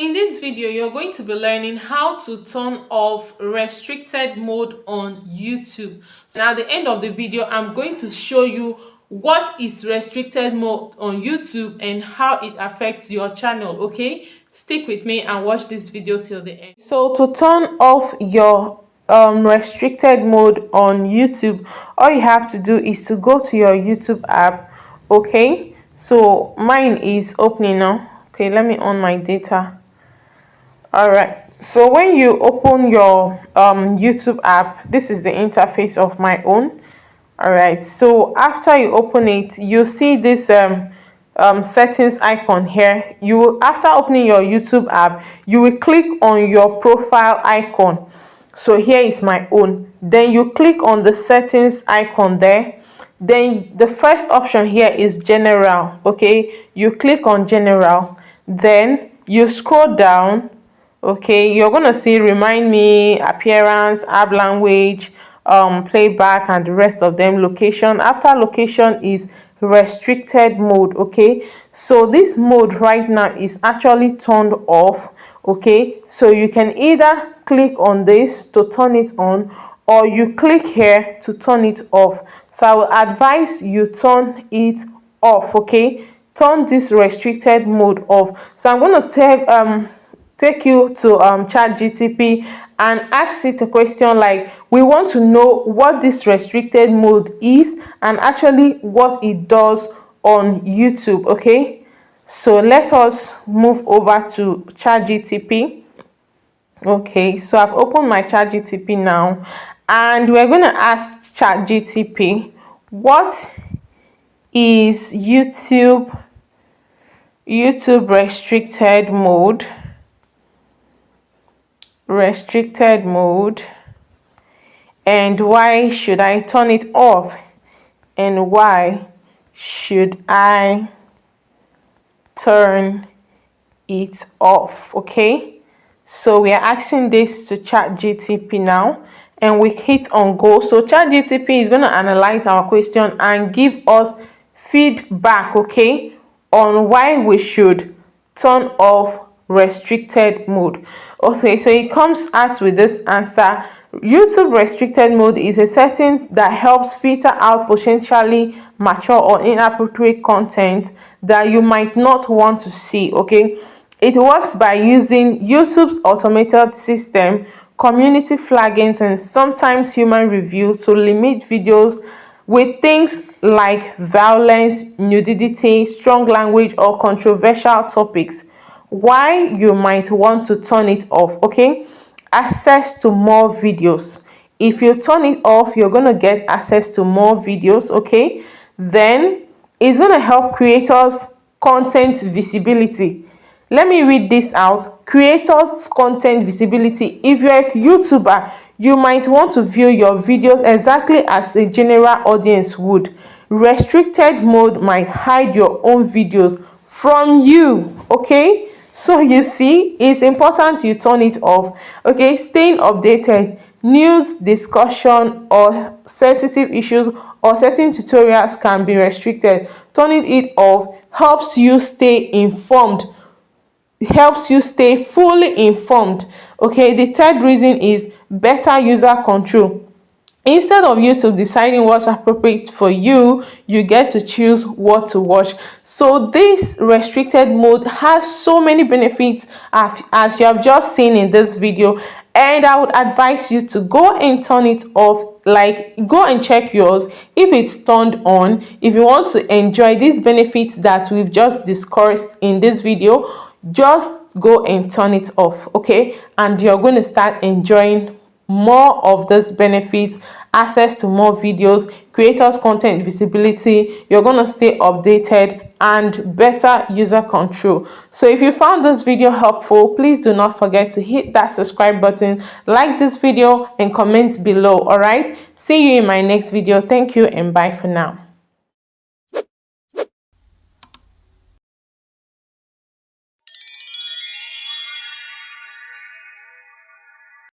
In this video, you're going to be learning how to turn off restricted mode on YouTube. So now at the end of the video, I'm going to show you what is restricted mode on YouTube and how it affects your channel, okay? Stick with me and watch this video till the end. So to turn off your restricted mode on YouTube, all you have to do is to go to your YouTube app, okay? So mine is opening now. Okay, let me on my data. All right, so when you open your YouTube app, this is the interface of my own. All right, so after you open it, you see this settings icon here. You will, after opening your YouTube app, you will click on your profile icon. So here is my own. Then you click on the settings icon there. Then the first option here is general. Okay, you click on general. Then you scroll down. Okay, you're gonna see remind me, appearance, app language, playback, and the rest of them. Location. After location is restricted mode. Okay, so this mode right now is actually turned off. Okay, so you can either click on this to turn it on, or you click here to turn it off. So I will advise you turn it off. Okay, turn this restricted mode off. So I'm going to take you to ChatGTP and ask it a question like, we want to know what this restricted mode is and actually what it does on YouTube. Okay, so let us move over to ChatGTP. Okay, so I've opened my ChatGTP now, and we're going to ask ChatGTP, what is YouTube restricted mode, and why should I turn it off, and why should I turn it off? Okay, so we are asking this to ChatGTP now, and we hit on go. So ChatGTP is going to analyze our question and give us feedback, okay, on why we should turn off restricted mode. Okay, so it comes out with this answer. YouTube restricted mode is a setting that helps filter out potentially mature or inappropriate content that you might not want to see. Okay, it works by using YouTube's automated system, community flaggings, and sometimes human review to limit videos with things like violence, nudity, strong language, or controversial topics. Why you might want to turn it off? Okay, access to more videos. If you turn it off, you're going to get access to more videos. Okay, then it's going to help creators content visibility. Let me read this out. Creators content visibility. If you're a YouTuber, you might want to view your videos exactly as a general audience would. Restricted mode might hide your own videos from you. Okay, so you see, it's important you turn it off. Okay, staying updated, news, discussion, or sensitive issues or certain tutorials can be restricted. Turning it off helps you stay informed, helps you stay fully informed. Okay, the third reason is better user control. Instead of YouTube deciding what's appropriate for you, you get to choose what to watch. So this restricted mode has so many benefits, as you have just seen in this video, and I would advise you to go and turn it off. Like, go and check yours if it's turned on. If you want to enjoy these benefits that we've just discussed in this video, just go and turn it off. Okay, and you're going to start enjoying more of this benefits, access to more videos, creators content visibility. You're going to stay updated and better user control. So if you found this video helpful, please do not forget to hit that subscribe button, like this video, and comment below. All right, see you in my next video. Thank you and bye for now.